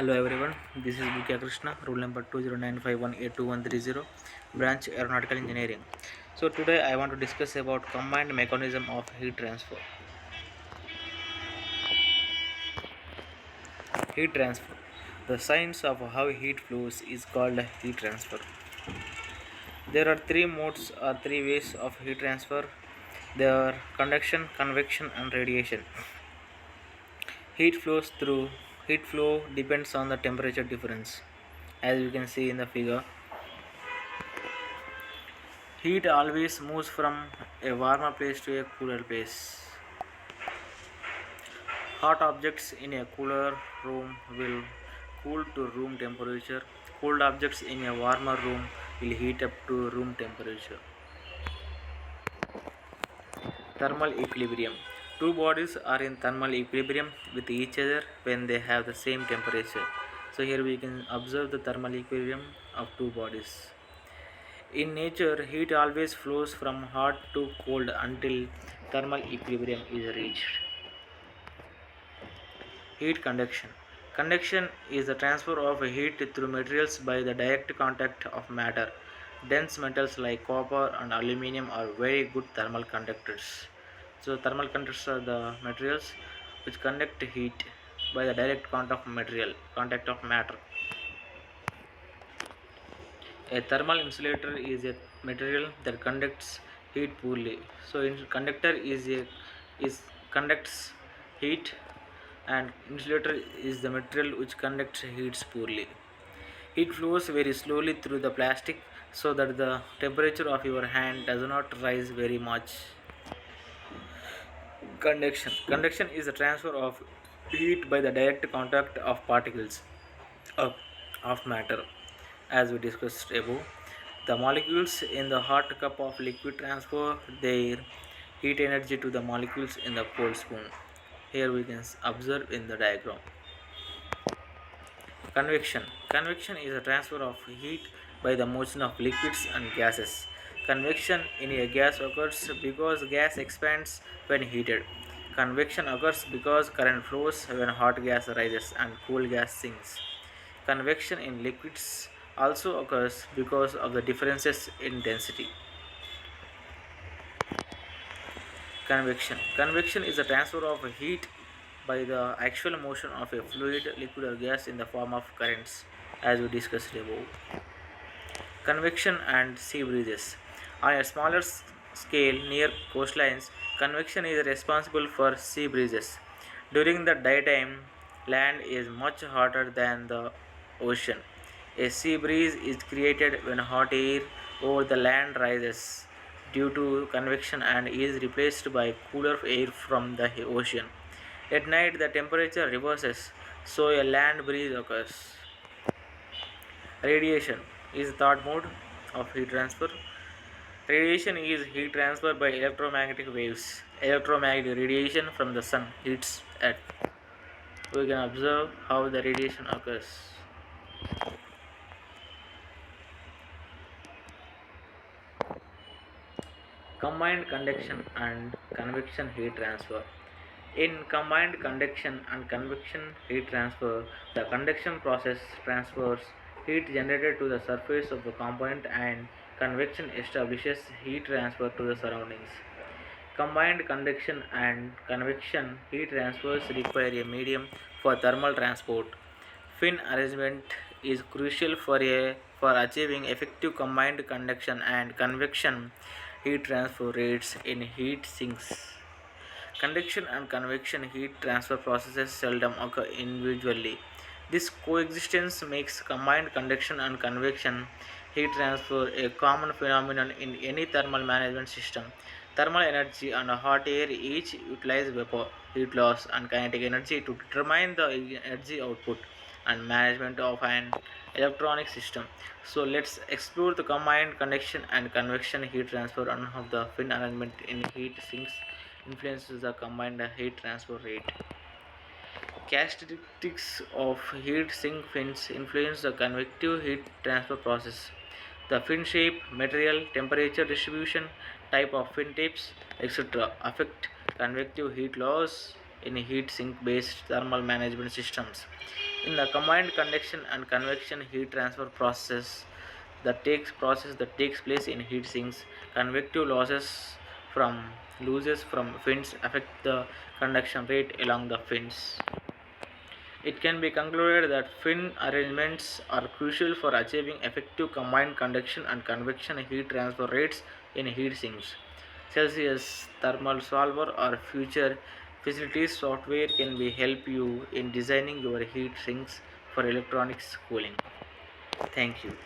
Hello everyone, this is Bukya Krishna, rule number 20951A2130, branch aeronautical engineering. So today I want to discuss about combined mechanism of heat transfer. Heat transfer. The science of how heat flows is called heat transfer. There are three modes or three ways of heat transfer. They are conduction, convection and radiation. Heat flows through heat flow depends on the temperature difference. As you can see in the figure, heat always moves from a warmer place to a cooler place. Hot objects in a cooler room will cool to room temperature. Cold objects in a warmer room will heat up to room temperature. Thermal equilibrium. Two bodies are in thermal equilibrium with each other when they have the same temperature. So here we can observe the thermal equilibrium of two bodies. In nature, heat always flows from hot to cold until thermal equilibrium is reached. Heat conduction. Conduction is the transfer of heat through materials by the direct contact of matter. Dense metals like copper and aluminum are very good thermal conductors. So thermal conductors are the materials which conduct heat by the direct contact of matter. A thermal insulator is a material that conducts heat poorly. So conductor is conducts heat, and insulator is the material which conducts heat poorly. Heat flows very slowly through the plastic so that the temperature of your hand does not rise very much. Conduction. Conduction is the transfer of heat by the direct contact of particles of, of matter. As we discussed above, the molecules in the hot cup of liquid transfer their heat energy to the molecules in the cold spoon. Here we can observe in the diagram. Convection. Convection is a transfer of heat by the motion of liquids and gases. Convection in a gas occurs because gas expands when heated. Convection occurs because current flows when hot gas rises and cool gas sinks. Convection in liquids also occurs because of the differences in density. Convection. Convection is the transfer of heat by the actual motion of a fluid, liquid, or gas in the form of currents, as we discussed above. Convection and sea breezes. On a smaller scale near coastlines, convection is responsible for sea breezes. During the daytime, land is much hotter than the ocean. A sea breeze is created when hot air over the land rises due to convection and is replaced by cooler air from the ocean. At night, the temperature reverses, so a land breeze occurs. Radiation is the third mode of heat transfer. Radiation is heat transfer by electromagnetic waves. Electromagnetic radiation from the sun hits Earth. We can observe how the radiation occurs. Combined conduction and convection heat transfer. In combined conduction and convection heat transfer, the conduction process transfers heat generated to the surface of the component, and convection establishes heat transfer to the surroundings. Combined conduction and convection heat transfers require a medium for thermal transport. Fin arrangement is crucial for achieving effective combined conduction and convection heat transfer rates in heat sinks. Conduction and convection heat transfer processes seldom occur individually. This coexistence makes combined conduction and convection heat transfer a common phenomenon in any thermal management system. Thermal energy and hot air each utilize vapor, heat loss, and kinetic energy to determine the energy output and management of an electronic system. So let's explore the combined conduction and convection heat transfer and how the fin arrangement in heat sinks influences the combined heat transfer rate. Characteristics of heat sink fins influence the convective heat transfer process. The fin shape, material, temperature distribution, type of fin tips, etc. affect convective heat loss in heat sink based thermal management systems. In the combined conduction and convection heat transfer process that takes place in heat sinks, convective losses from fins affect the conduction rate along the fins. It can be concluded that fin arrangements are crucial for achieving effective combined conduction and convection heat transfer rates in heat sinks. Celsius Thermal Solver or future facilities software can be help you in designing your heat sinks for electronics cooling. Thank you.